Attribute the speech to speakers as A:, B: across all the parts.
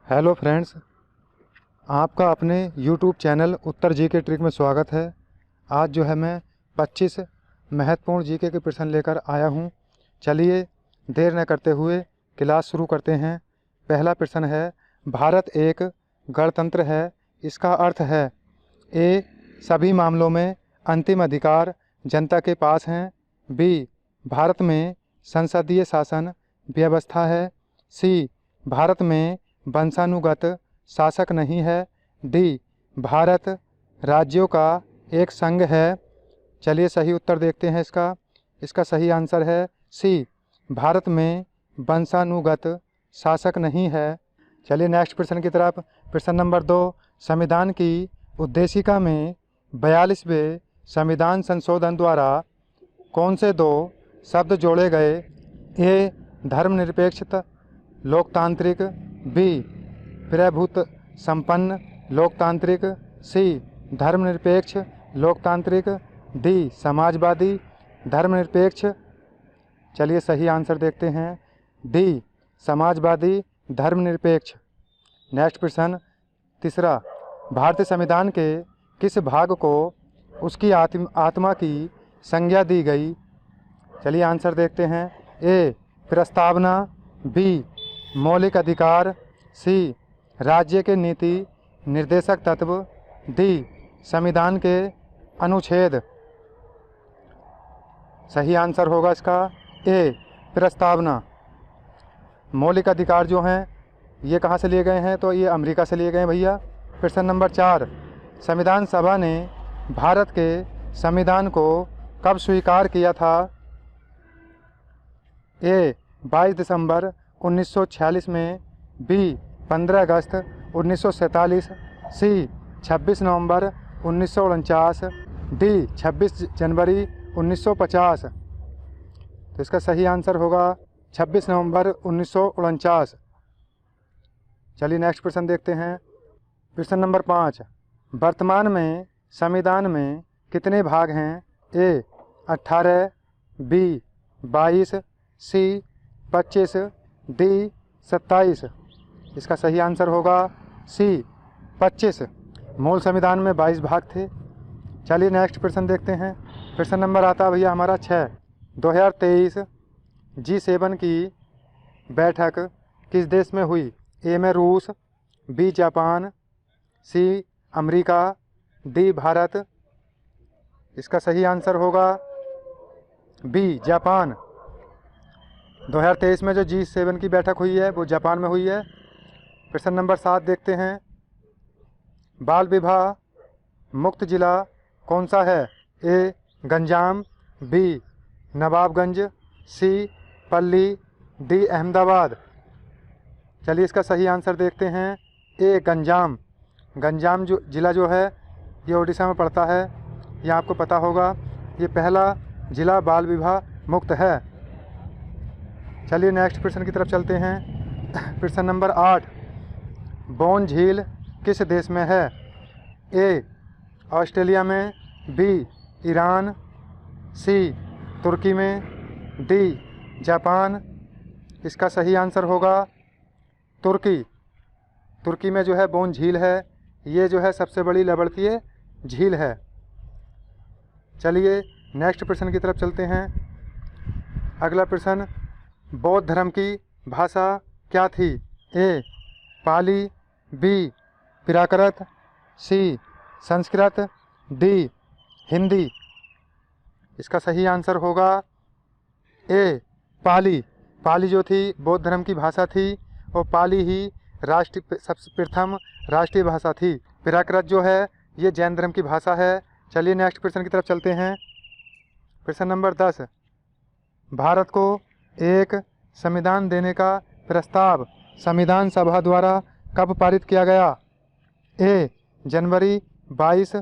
A: Hello friends, आपका अपने YouTube channel उत्तर GK trick में स्वागत है। आज जो है मैं 25 महत्वपूर्ण जीके के प्रश्न लेकर आया हूं। चलिए देर न करते हुए क्लास शुरू करते हैं। पहला प्रश्न है, भारत एक गणतंत्र है, इसका अर्थ है ए, सभी मामलों में अंतिम अधिकार जनता के पास हैं। बी, भारत में संसदीय शासन व्यवस्था है। सी, भारत में वंशानुगत शासक नहीं है। डी, भारत राज्यों का एक संघ है। चलिए सही उत्तर देखते हैं इसका सही आंसर है सी, भारत में वंशानुगत शासक नहीं है। चलिए नेक्स्ट प्रश्न की तरफ। प्रश्न नंबर 2, संविधान की उद्देशिका में 42वें संविधान संशोधन द्वारा कौन से दो शब्द जोड़े गए? ए, धर्मनिरपेक्षता लोकतांत्रिक। बी, प्रभुत्व संपन्न लोकतांत्रिक। सी, धर्मनिरपेक्ष लोकतांत्रिक। डी, समाजवादी धर्मनिरपेक्ष। चलिए सही आंसर देखते हैं, डी, समाजवादी धर्मनिरपेक्ष। नेक्स्ट प्रश्न तीसरा, भारतीय संविधान के किस भाग को उसकी आत्मा की संज्ञा दी गई? चलिए आंसर देखते हैं। ए, प्रस्तावना। बी, मौलिक अधिकार। सी, राज्य के नीति निर्देशक तत्व। डी, संविधान के अनुच्छेद। सही आंसर होगा इसका ए, प्रस्तावना। मौलिक अधिकार जो हैं ये कहाँ से लिए गए हैं? तो ये अमेरिका से लिए गए हैं भैया। प्रश्न नंबर 4, संविधान सभा ने भारत के संविधान को कब स्वीकार किया था? ए, 22 दिसंबर 1946 में। बी, 15 अगस्त 1947। सी, 26 नवंबर 1949। डी, 26 जनवरी 1950। तो इसका सही आंसर होगा 26 नवंबर 1949। चलिए नेक्स्ट प्रश्न देखते हैं। प्रश्न नंबर 5, वर्तमान में संविधान में कितने भाग हैं? ए, 18। बी, 22। सी, 25। डी, 27। इसका सही आंसर होगा सी, 25। मूल संविधान में 22 भाग थे। चलिए नेक्स्ट प्रश्न देखते हैं। प्रश्न नंबर आता है भैया हमारा 6, 2023 G7 की बैठक किस देश में हुई? ए में रूस। B, Japan. C, America. D, Bharat. इसका सही आंसर होगा बी, जापान। 2023 में जो G7 की बैठक हुई है वो जापान में हुई है। प्रश्न नंबर 7 देखते हैं। बाल विवाह मुक्त जिला कौन सा है? ए, गंजाम। बी, नवाबगंज। सी, पल्ली। डी, अहमदाबाद। चलिए इसका सही आंसर देखते हैं, ए, गंजाम। गंजाम जो ज़िला जो है ये ओडिशा में पड़ता है। ये आपको पता होगा, ये पहला ज़िला बाल विवाह मुक्त है। चलिए नेक्स्ट प्रश्न की तरफ चलते हैं। प्रश्न नंबर 8, बोन झील किस देश में है? ए, ऑस्ट्रेलिया में। B, Iran. सी, तुर्की में। D, Japan. इसका सही आंसर होगा तुर्की। तुर्की में जो है बोन झील है, ये जो है सबसे बड़ी लवणीय झील है। चलिए नेक्स्ट प्रश्न की तरफ चलते हैं। अगला प्रश्न, बौद्ध धर्म की भाषा क्या थी? ए, पाली। बी, प्राकृत। सी, संस्कृत। डी, हिंदी। इसका सही आंसर होगा ए, पाली। पाली जो थी बौद्ध धर्म की भाषा थी और पाली ही सबसे प्रथम राष्ट्रीय भाषा थी। प्राकृत जो है ये जैन धर्म की भाषा है। चलिए नेक्स्ट प्रश्न की तरफ चलते हैं। प्रश्न नंबर 10, भारत को एक संविधान देने का प्रस्ताव संविधान सभा द्वारा कब पारित किया गया? ए, जनवरी 22,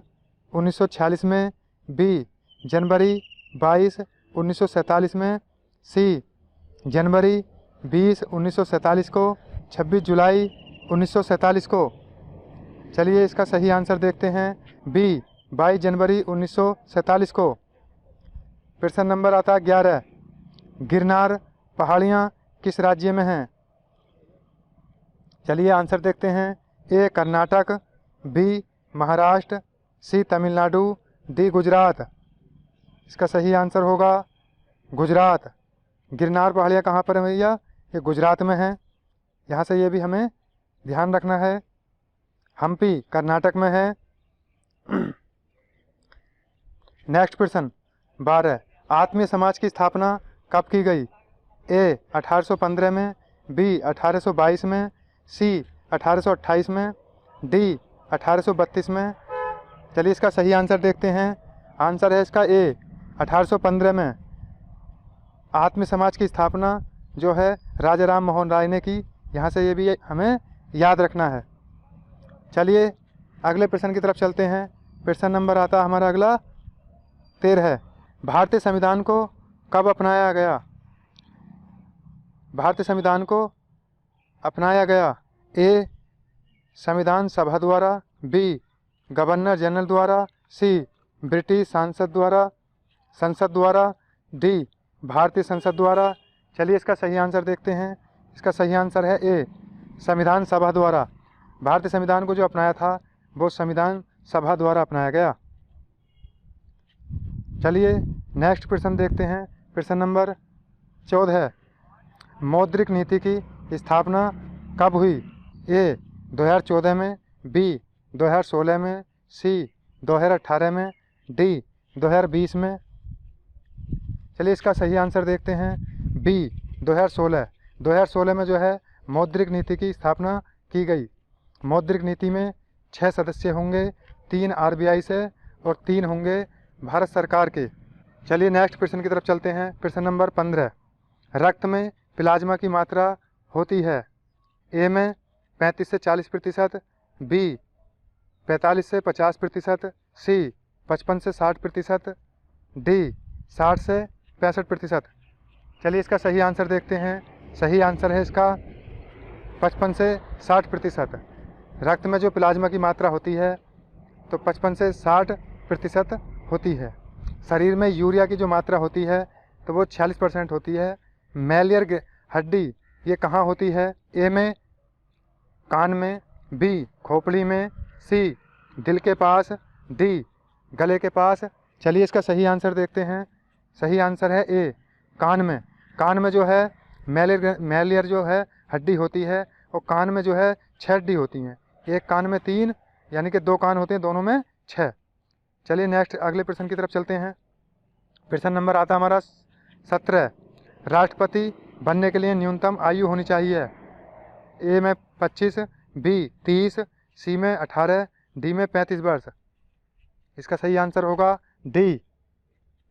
A: 1946 में। बी, जनवरी 22, 1947 में। सी, जनवरी 20, 1947 को। 26 जुलाई 1947 को। चलिए इसका सही आंसर देखते हैं, बी, 22 जनवरी 1947 को। प्रश्न नंबर आता है 11, गिरनार पहाड़ियाँ किस राज्य में हैं? चलिए आंसर देखते हैं। ए कर्नाटक, बी महाराष्ट्र, सी तमिलनाडु, डी गुजरात। इसका सही आंसर होगा गुजरात। गिरनार पहाड़ियाँ कहाँ पर है भैया? ये गुजरात में है। यहाँ से ये भी हमें ध्यान रखना है। हम्पी कर्नाटक में है। नेक्स्ट प्रश्न 12, आत्मीय समाज की स्थापना कब की गई? ए 1815 में, बी 1822 में, सी 1828 में, डी 1832 में। चलिए इसका सही आंसर देखते हैं। आंसर है इसका ए 1815 में। आत्मीय समाज की स्थापना जो है राजा राम मोहन राय ने की। यहाँ से ये भी हमें याद रखना है। चलिए अगले प्रश्न की तरफ चलते हैं। प्रश्न नंबर आता है हमारा अगला 13, भारतीय संविधान को कब अपनाया गया? भारतीय संविधान को अपनाया गया। ए संविधान सभा द्वारा, बी गवर्नर जनरल द्वारा, सी ब्रिटिश संसद द्वारा, डी भारतीय संसद द्वारा। चलिए इसका सही आंसर देखते हैं। इसका सही आंसर है ए संविधान सभा द्वारा। भारतीय संविधान को जो अपनाया था वो संविधान सभा द्वारा अपनाया गया। चलिए नेक्स्ट प्रश्न देखते हैं। प्रश्न नंबर 14, मौद्रिक नीति की स्थापना कब हुई? ए 2014 में, बी 2016 में, सी 2018 में, डी 2020 में। चलिए इसका सही आंसर देखते हैं। बी 2016 में जो है मौद्रिक नीति की स्थापना की गई। मौद्रिक नीति में 6 सदस्य होंगे, 3 RBI से और 3 होंगे भारत सरकार के। चलिए नेक्स्ट प्रश्न की तरफ चलते हैं। प्रश्न नंबर 15, रक्त में प्लाज्मा की मात्रा होती है। ए में 35 से 40%, बी 45 से 50%, सी 55 से 60%, डी 60 से 65%। चलिए इसका सही आंसर देखते हैं। सही आंसर है इसका 55 से 60%। रक्त में जो प्लाज्मा की मात्रा होती है तो 55 से 60% होती है। शरीर में यूरिया की जो मात्रा होती है तो वो 46% होती है। मैलियर हड्डी ये कहाँ होती है? ए में कान में, बी खोपड़ी में, सी दिल के पास, डी गले के पास। चलिए इसका सही आंसर देखते हैं। सही आंसर है ए कान में। कान में जो है मैलियर जो है हड्डी होती है और कान में जो है 6 हड्डी होती हैं। एक कान में 3 यानी कि 2 कान होते हैं, दोनों में 6। चलिए नेक्स्ट अगले प्रश्न की तरफ चलते हैं। प्रश्न नंबर आता हमारा 17, राष्ट्रपति बनने के लिए न्यूनतम आयु होनी चाहिए। ए में 25, बी 30, सी में 18, डी में 35 वर्ष। इसका सही आंसर होगा डी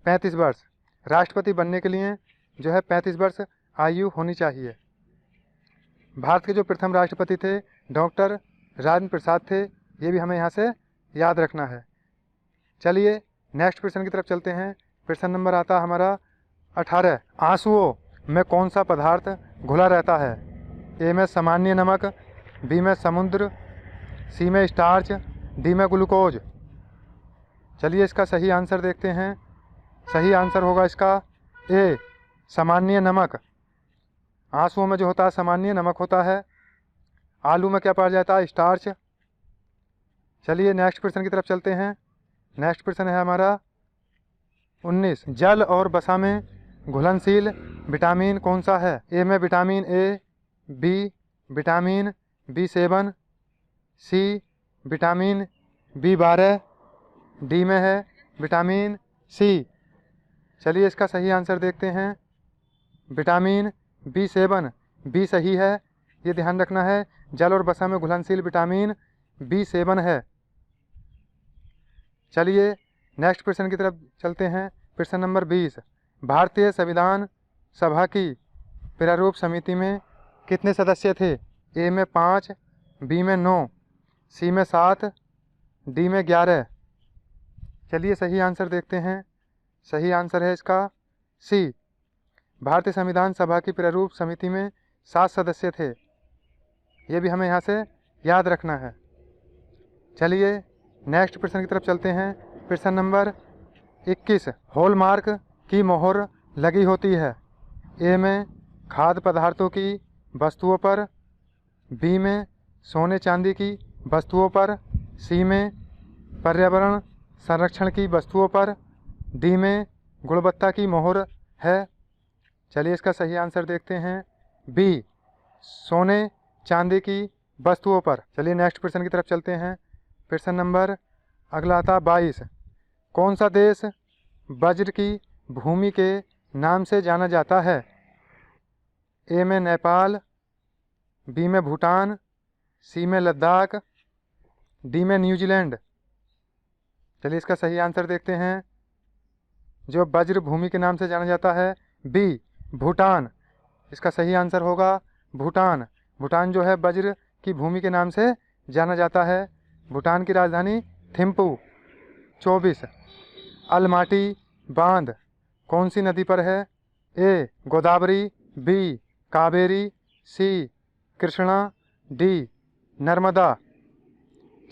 A: 35 वर्ष। राष्ट्रपति बनने के लिए जो है 35 वर्ष आयु होनी चाहिए। भारत के जो प्रथम राष्ट्रपति थे डॉक्टर राजेंद्र प्रसाद थे। ये भी हमें यहाँ से याद रखना है। चलिए नेक्स्ट प्रश्न की तरफ चलते हैं। प्रश्न नंबर आता हमारा 18, आंसुओं में कौन सा पदार्थ घुला रहता है? ए में सामान्य नमक, बी में समुद्र, सी में स्टार्च, डी में ग्लूकोज। चलिए इसका सही आंसर देखते हैं। सही आंसर होगा इसका ए सामान्य नमक। आंसुओं में जो होता है सामान्य नमक होता है। आलू में क्या पाया जाता है? स्टार्च। चलिए नेक्स्ट प्रश्न की तरफ चलते हैं। नेक्स्ट प्रश्न है हमारा 19, जल और वसा में घुलनशील विटामिन कौन सा है? ए में vitamin A, B vitamin B7, C vitamin B12, D में है विटामिन सी। चलिए इसका सही आंसर देखते हैं। विटामिन B7, बी सही है। ये ध्यान रखना है। जल और वसा में घुलनशील विटामिन B7 है। चलिए नेक्स्ट प्रश्न की तरफ चलते हैं। प्रश्न नंबर 20, भारतीय संविधान सभा की प्रारूप समिति में कितने सदस्य थे? ए में 5, बी में 9, सी में 7, डी में 11। चलिए सही आंसर देखते हैं। सही आंसर है इसका सी। भारतीय संविधान सभा की प्रारूप समिति में 7 सदस्य थे। ये भी हमें यहाँ से याद रखना है। चलिए नेक्स्ट प्रश्न की तरफ चलते हैं। प्रश्न नंबर 21, हॉलमार्क की मोहर लगी होती है। ए में खाद्य पदार्थों की वस्तुओं पर, बी में सोने चांदी की वस्तुओं पर, सी में पर्यावरण संरक्षण की वस्तुओं पर, डी में गुणवत्ता की मोहर है। चलिए इसका सही आंसर देखते हैं, बी सोने चांदी की वस्तुओं पर। चलिए नेक्स्ट प्रश्न की तरफ चलते हैं। प्रश्न नंबर अगला आता 22। कौन सा देश वज्र की भूमि के नाम से जाना जाता है? ए में नेपाल, बी में भूटान, सी में लद्दाख, डी में न्यूजीलैंड। चलिए इसका सही आंसर देखते हैं। जो वज्र भूमि के नाम से जाना जाता है, बी भूटान। इसका सही आंसर होगा भूटान। भूटान जो है वज्र की भूमि के नाम से जाना जाता है। भूटान की राजधानी थिम्पू। 24। अलमाटी बांध कौन सी नदी पर है? ए गोदावरी, बी कावेरी, सी कृष्णा, डी नर्मदा।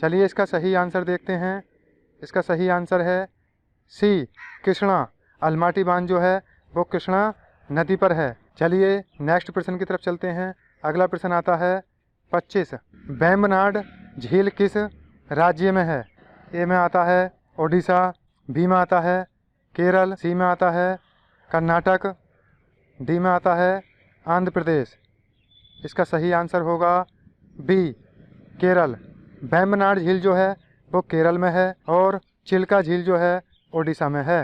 A: चलिए इसका सही आंसर देखते हैं। इसका सही आंसर है सी कृष्णा। अलमाटी बांध जो है वो कृष्णा नदी पर है। चलिए नेक्स्ट प्रश्न की तरफ चलते हैं। अगला प्रश्न आता है 25। वेम्बनाड झील किस राज्य में है? ए में आता है ओडिशा, बी में आता है केरल, सी में आता है कर्नाटक, डी में आता है आंध्र प्रदेश। इसका सही आंसर होगा बी केरल। वेम्बनाड झील जो है वो केरल में है और चिल्का झील जो है ओडिशा में है।